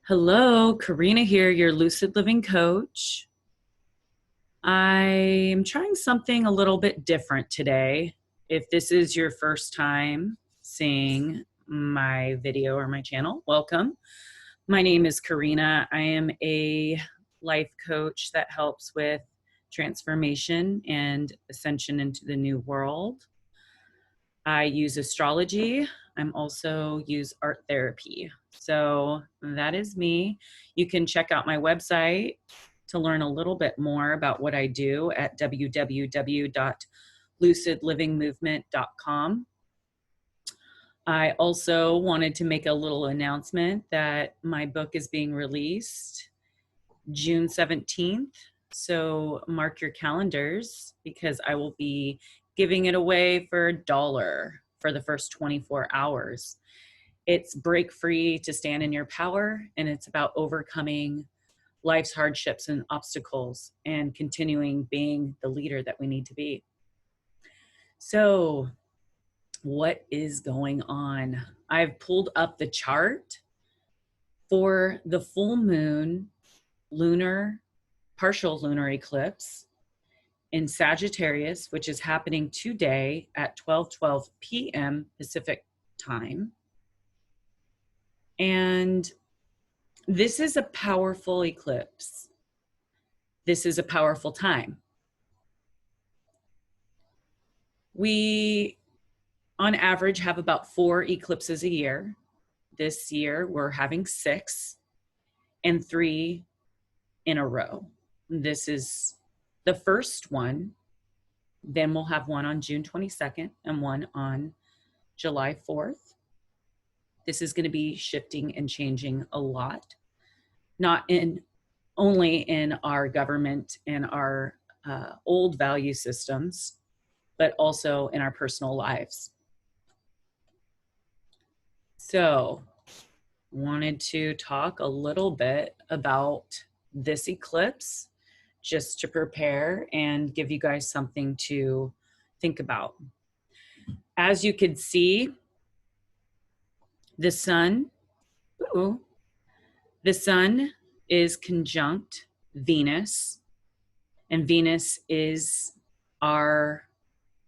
Hello, Karina here, your Lucid Living coach. I'm trying something a little bit different today. If this is your first time seeing my video or my channel, welcome. My name is Karina. I am a life coach that helps with transformation and ascension into the new world. I use astrology. I'm also use art therapy. So that is me. You can check out my website to learn a little bit more about what I do at www.lucidlivingmovement.com. I also wanted to make a little announcement that my book is being released June 17th. So mark your calendars because I will be giving it away for $1 for the first 24 hours. It's break free to stand in your power, and it's about overcoming life's hardships and obstacles and continuing being the leader that we need to be. So what is going on? I've pulled up the chart for the full moon partial lunar eclipse in Sagittarius, which is happening today at 12:12 p.m. Pacific time. And this is a powerful eclipse. This is a powerful time. We, on average, have about 4 eclipses a year. This year, we're having 6 and 3 in a row. This is the first one. Then we'll have one on June 22nd and one on July 4th. This is going to be shifting and changing a lot, not only in our government and our old value systems, but also in our personal lives. So, wanted to talk a little bit about this eclipse just to prepare and give you guys something to think about. As you can see, the sun is conjunct Venus, and Venus is our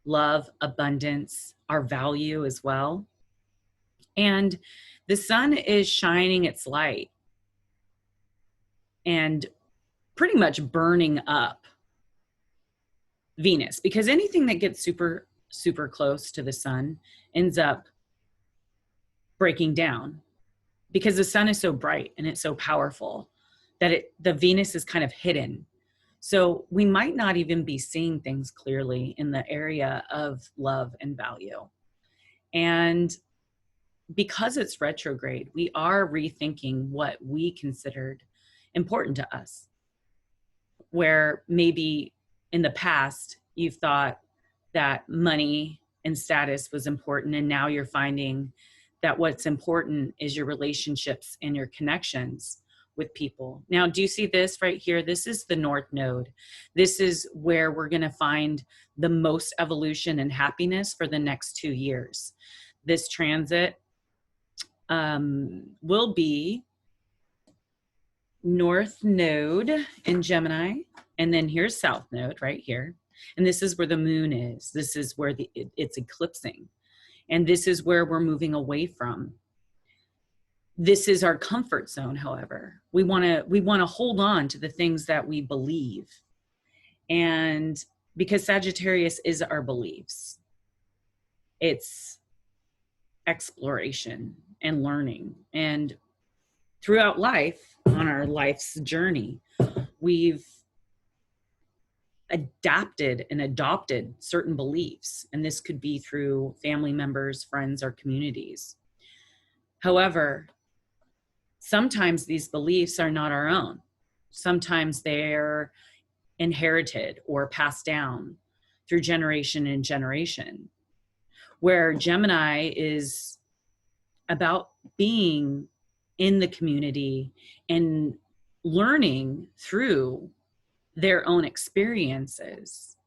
love, abundance, our value as well. And the sun is shining its light and pretty much burning up Venus, because anything that gets super, super close to the sun ends up breaking down, because the sun is so bright and it's so powerful that the Venus is kind of hidden. So we might not even be seeing things clearly in the area of love and value. And because it's retrograde, we are rethinking what we considered important to us. Where maybe in the past you've thought that money and status was important, and now you're finding that what's important is your relationships and your connections with people. Now, do you see this right here? This is the North Node. This is where we're going to find the most evolution and happiness for the next 2 years. This transit will be North Node in Gemini, and then here's South Node right here. And this is where the moon is. This is where it's eclipsing. And this is where we're moving away from. This is our comfort zone, however. We want to hold on to the things that we believe. And because Sagittarius is our beliefs, it's exploration and learning. And throughout life, on our life's journey, we've adapted and adopted certain beliefs, and this could be through family members, friends, or communities. However, sometimes these beliefs are not our own. Sometimes they're inherited or passed down through generation and generation, where Gemini is about being in the community and learning through their own experiences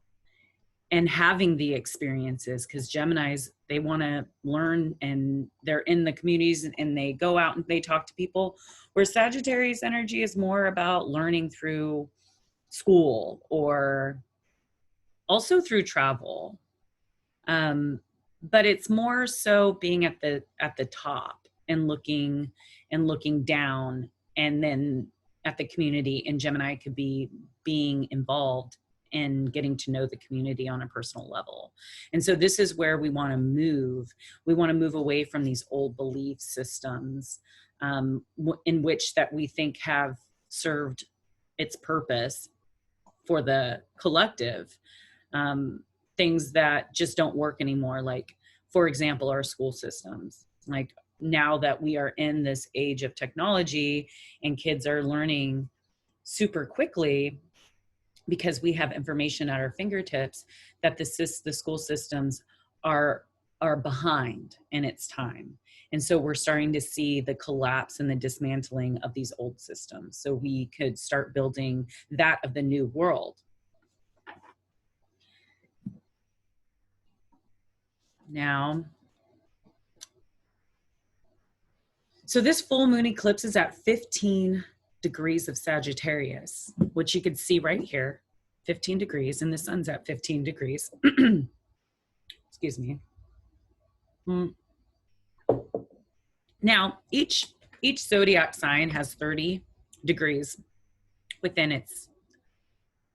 and having the experiences, because Geminis, they want to learn and they're in the communities and they go out and they talk to people, where Sagittarius energy is more about learning through school or also through travel. But it's more so being at the top and looking down, and then at the community. And Gemini could be being involved and getting to know the community on a personal level. And so this is where we want to move. We want to move away from these old belief systems, in which that we think have served its purpose for the collective. Things that just don't work anymore. Like, for example, our school systems. Like, now that we are in this age of technology and kids are learning super quickly because we have information at our fingertips, that the school systems are behind in its time. And so we're starting to see the collapse and the dismantling of these old systems. So we could start building that of the new world. Now, so this full moon eclipse is at 15 degrees of Sagittarius, which you could see right here, 15 degrees, and the sun's at 15 degrees. Excuse me. Now, each zodiac sign has 30 degrees within its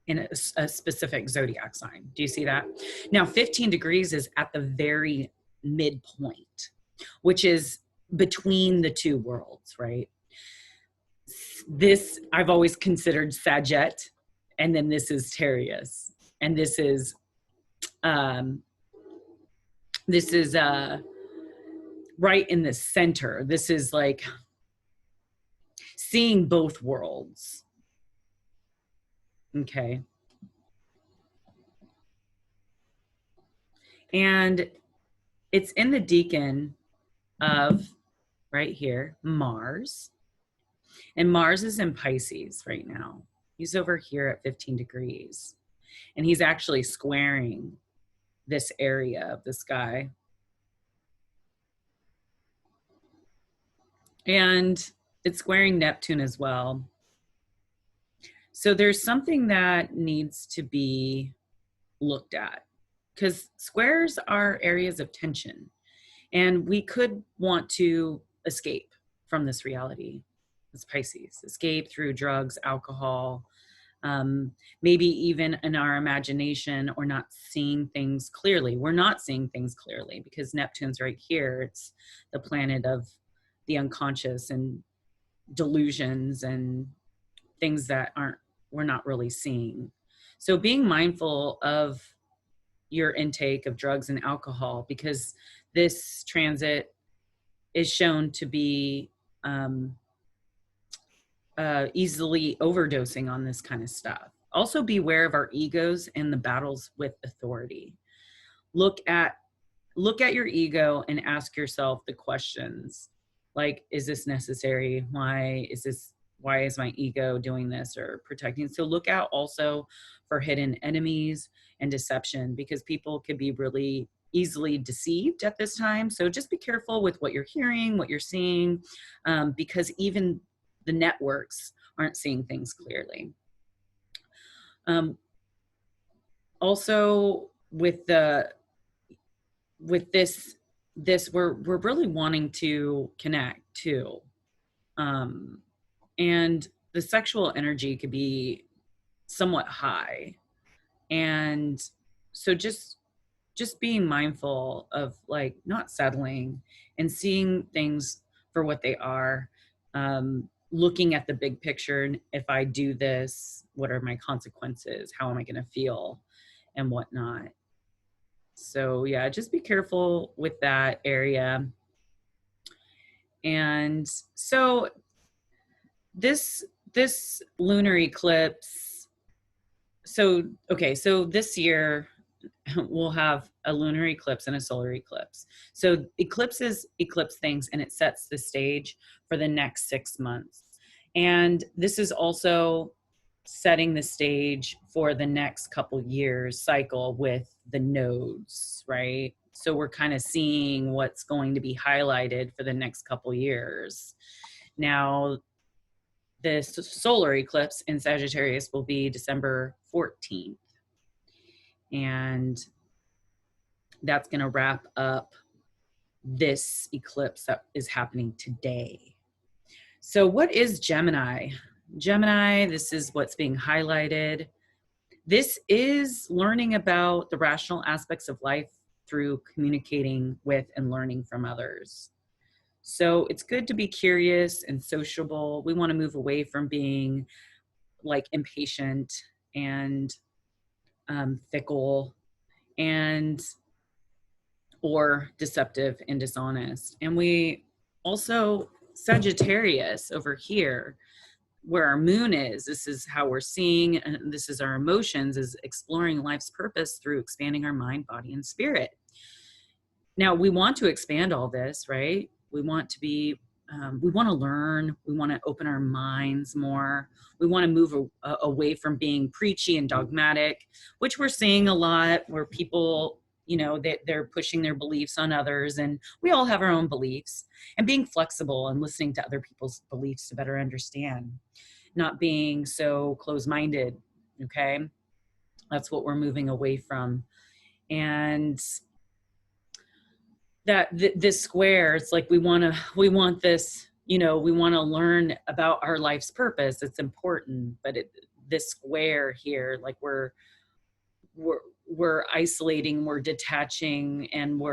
in a specific zodiac sign. Do you see that? Now, 15 degrees is at the very midpoint, which is between the two worlds, right? This, I've always considered Sagitt, and then this is Tarius, and this is right in the center. This is like seeing both worlds. Okay. And it's in the decan of, right here, Mars. And Mars is in Pisces right now. He's over here at 15 degrees. And he's actually squaring this area of the sky. And it's squaring Neptune as well. So there's something that needs to be looked at, because squares are areas of tension, and we could want to escape from this reality. It's Pisces, escape through drugs, alcohol, maybe even in our imagination, or not seeing things clearly. We're not seeing things clearly because Neptune's right here. It's the planet of the unconscious and delusions and things that we're not really seeing. So being mindful of your intake of drugs and alcohol, because this transit is shown to be easily overdosing on this kind of stuff. Also beware of our egos and the battles with authority. Look at your ego and ask yourself the questions like, is this necessary? Why is my ego doing this or protecting? So look out also for hidden enemies and deception, because people could be really easily deceived at this time. So just be careful with what you're hearing, what you're seeing, because even the networks aren't seeing things clearly. Also with this, we're really wanting to connect too. And the sexual energy could be somewhat high. And so just being mindful of like not settling and seeing things for what they are, looking at the big picture. And if I do this, what are my consequences? How am I going to feel and whatnot? So yeah, just be careful with that area. And so this lunar eclipse, so this year we'll have a lunar eclipse and a solar eclipse. So eclipses eclipse things, and it sets the stage for the next 6 months. And this is also setting the stage for the next couple years cycle with the nodes, right? So we're kind of seeing what's going to be highlighted for the next couple years. Now, the solar eclipse in Sagittarius will be December 14th. And that's going to wrap up this eclipse that is happening today. So what is Gemini? Gemini, this is what's being highlighted. This is learning about the rational aspects of life through communicating with and learning from others. So it's good to be curious and sociable. We want to move away from being like impatient and fickle and or deceptive and dishonest. And we also, Sagittarius over here, where our moon is, this is how we're seeing, and this is our emotions, is exploring life's purpose through expanding our mind, body, and spirit. Now, we want to expand all this, right? We want to be, we want to learn, we want to open our minds more. We want to move away from being preachy and dogmatic, which we're seeing a lot where people, you know, they're pushing their beliefs on others, and we all have our own beliefs, and being flexible and listening to other people's beliefs to better understand, not being so closed-minded. Okay. That's what we're moving away from. And that this square, it's like we want this, you know, we want to learn about our life's purpose. It's important, but this square here, like we're isolating, we're detaching, and we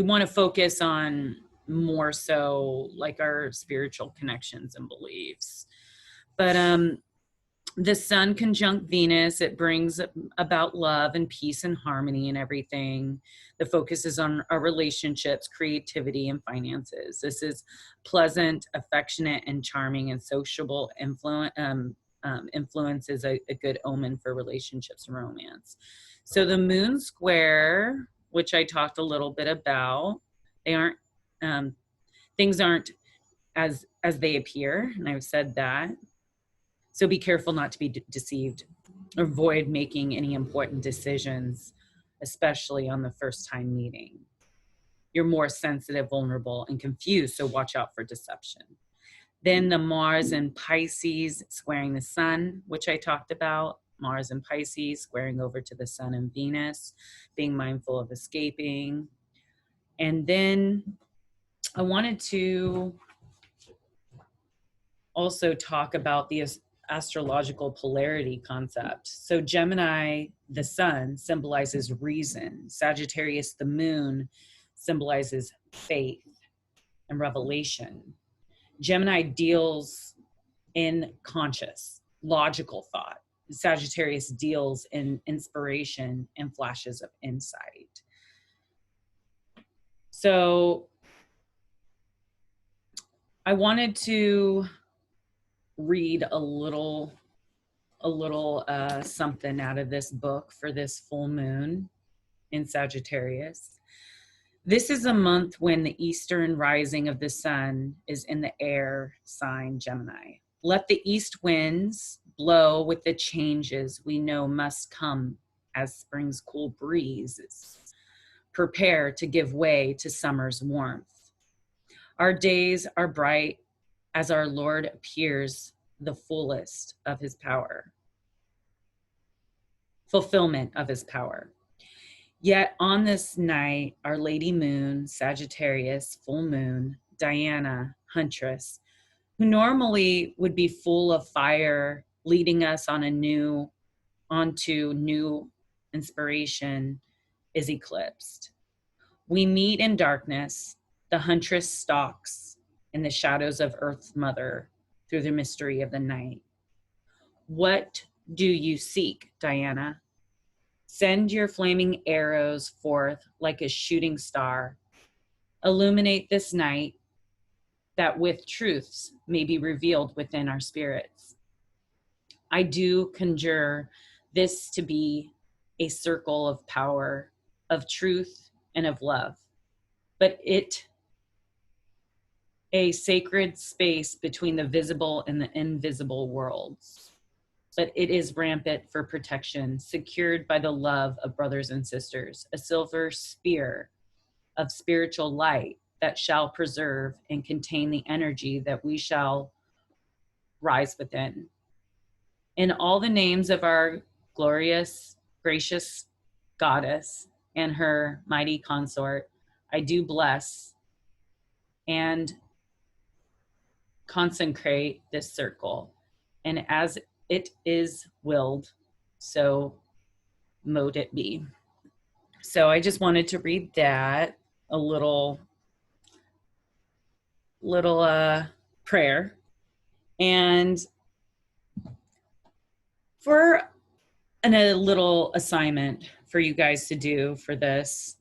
want to focus on more so like our spiritual connections and beliefs. But the sun conjunct Venus, it brings about love and peace and harmony and everything. The focus is on our relationships, creativity, and finances. This is pleasant, affectionate, and charming and sociable influence is a good omen for relationships and romance. So the moon square, which I talked a little bit about, things aren't as they appear, and I've said that. So be careful not to be deceived. Avoid making any important decisions, especially on the first time meeting. You're more sensitive, vulnerable, and confused, so watch out for deception. Then the Mars and Pisces squaring the sun, which I talked about. Mars and Pisces squaring over to the sun and Venus, being mindful of escaping. And then I wanted to also talk about the astrological polarity concept. So Gemini, the sun, symbolizes reason. Sagittarius, the moon, symbolizes faith and revelation. Gemini deals in conscious, logical thought. Sagittarius deals in inspiration and flashes of insight. So I wanted to read a little something out of this book for this full moon in Sagittarius. This is a month when the eastern rising of the sun is in the air sign Gemini. Let the east winds blow with the changes we know must come as spring's cool breezes prepare to give way to summer's warmth. Our days are bright as our Lord appears the fullest of his power, fulfillment of his power. Yet on this night, our Lady Moon, Sagittarius, full moon, Diana, Huntress, who normally would be full of fire, leading us onto new inspiration, is eclipsed. We meet in darkness. The Huntress stalks in the shadows of Earth's mother through the mystery of the night. What do you seek, Diana? Send your flaming arrows forth like a shooting star. Illuminate this night that with truths may be revealed within our spirits. I do conjure this to be a circle of power, of truth, and of love. But it a sacred space between the visible and the invisible worlds. But it is rampant for protection, secured by the love of brothers and sisters, a silver spear of spiritual light that shall preserve and contain the energy that we shall rise within. In all the names of our glorious, gracious goddess and her mighty consort, I do bless and consecrate this circle. And as it is willed, so mote it be. So I just wanted to read that, a little prayer. And for a little assignment for you guys to do for this,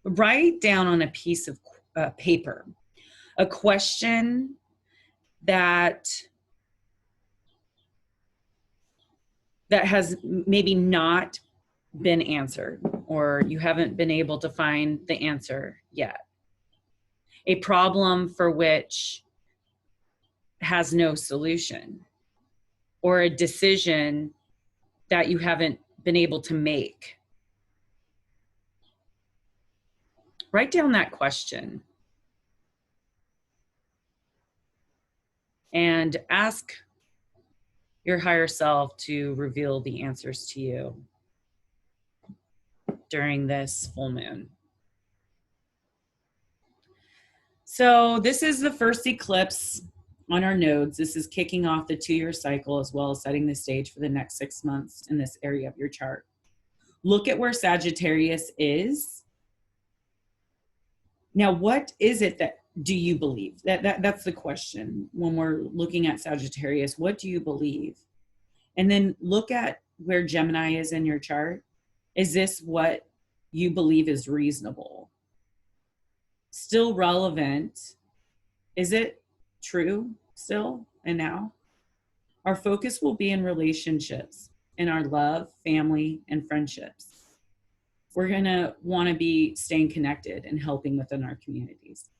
write down on a piece of paper a question that has maybe not been answered, or you haven't been able to find the answer yet. A problem for which has no solution, or a decision that you haven't been able to make. Write down that question and ask your higher self to reveal the answers to you during this full moon. So this is the first eclipse on our nodes. This is kicking off the 2-year cycle, as well as setting the stage for the next 6 months in this area of your chart. Look at where Sagittarius is. Now, what is it that do you believe? That's the question when we're looking at Sagittarius. What do you believe? And then look at where Gemini is in your chart. Is this what you believe is reasonable? Still relevant? Is it true still and now? Our focus will be in relationships, in our love, family, and friendships. We're going to want to be staying connected and helping within our communities.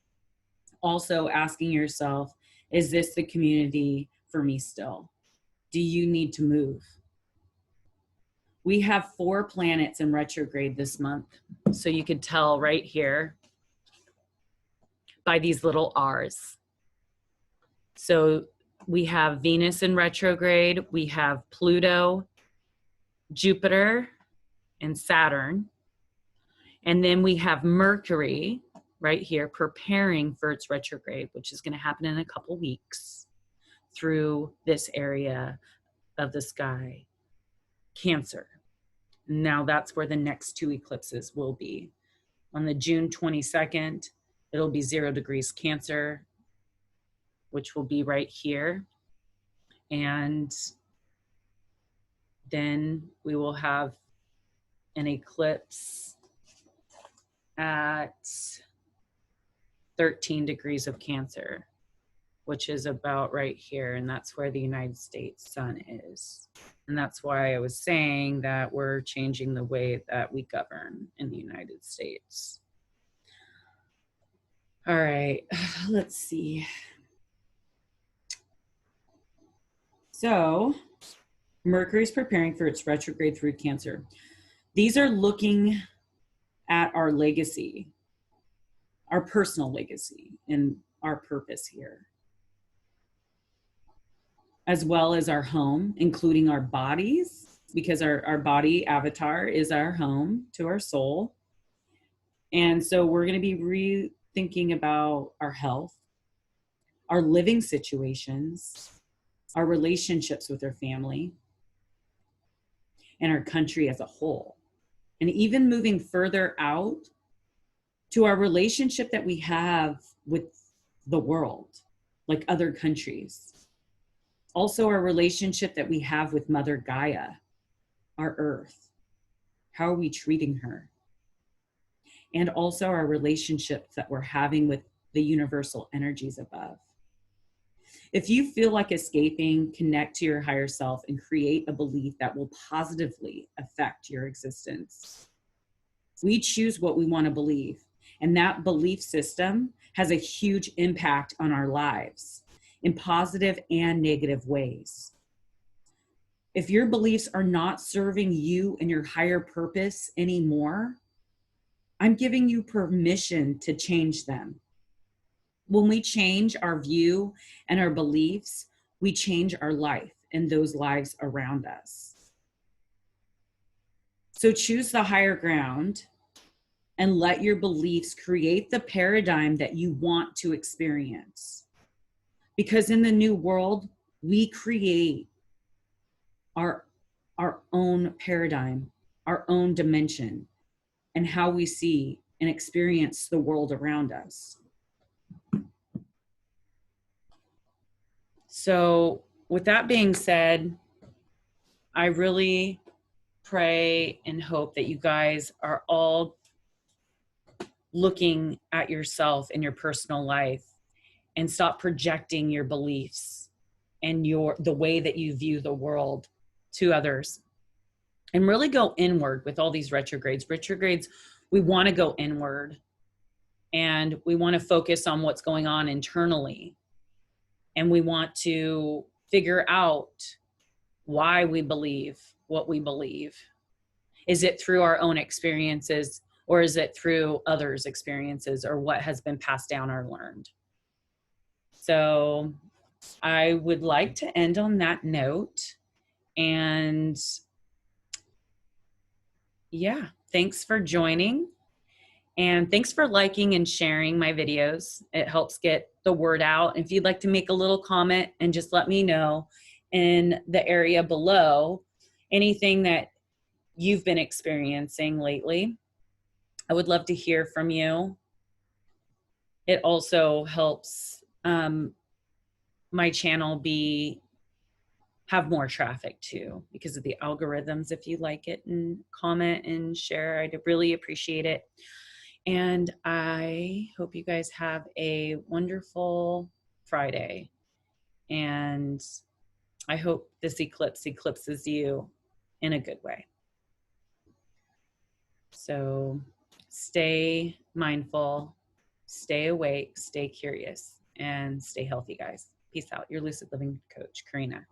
Also asking yourself, is this the community for me still? Do you need to move? We have 4 planets in retrograde this month. So you could tell right here by these little R's. So we have Venus in retrograde, we have Pluto, Jupiter, and Saturn. And then we have Mercury right here preparing for its retrograde, which is going to happen in a couple weeks through this area of the sky, Cancer. Now that's where the next 2 eclipses will be. On the June 22nd, it'll be 0 degrees Cancer, which will be right here. And then we will have an eclipse at 13 degrees of Cancer, which is about right here. And that's where the United States sun is. And that's why I was saying that we're changing the way that we govern in the United States. All right, let's see. So Mercury's preparing for its retrograde through Cancer. These are looking at our legacy, our personal legacy, and our purpose here, as well as our home, including our bodies, because our body avatar is our home to our soul. And so we're going to be rethinking about our health, our living situations, our relationships with our family, and our country as a whole. And even moving further out to our relationship that we have with the world, like other countries. Also our relationship that we have with Mother Gaia, our earth. How are we treating her? And also our relationships that we're having with the universal energies above. If you feel like escaping, connect to your higher self and create a belief that will positively affect your existence. We choose what we want to believe. And that belief system has a huge impact on our lives in positive and negative ways. If your beliefs are not serving you and your higher purpose anymore, I'm giving you permission to change them. When we change our view and our beliefs, we change our life and those lives around us. So choose the higher ground and let your beliefs create the paradigm that you want to experience. Because in the new world, we create our own paradigm, our own dimension, and how we see and experience the world around us. So with that being said, I really pray and hope that you guys are all looking at yourself in your personal life and stop projecting your beliefs and the way that you view the world to others, and really go inward with all these retrogrades. We want to go inward and we want to focus on what's going on internally. And we want to figure out why we believe what we believe. Is it through our own experiences, or is it through others' experiences, or what has been passed down or learned? So I would like to end on that note. And yeah, thanks for joining. And thanks for liking and sharing my videos. It helps get the word out. If you'd like to make a little comment and just let me know in the area below anything that you've been experiencing lately, I would love to hear from you. It also helps my channel have more traffic too, because of the algorithms. If you like it and comment and share, I'd really appreciate it. And I hope you guys have a wonderful Friday. And I hope this eclipse eclipses you in a good way. So stay mindful, stay awake, stay curious, and stay healthy, guys. Peace out. Your Lucid Living Coach, Karina.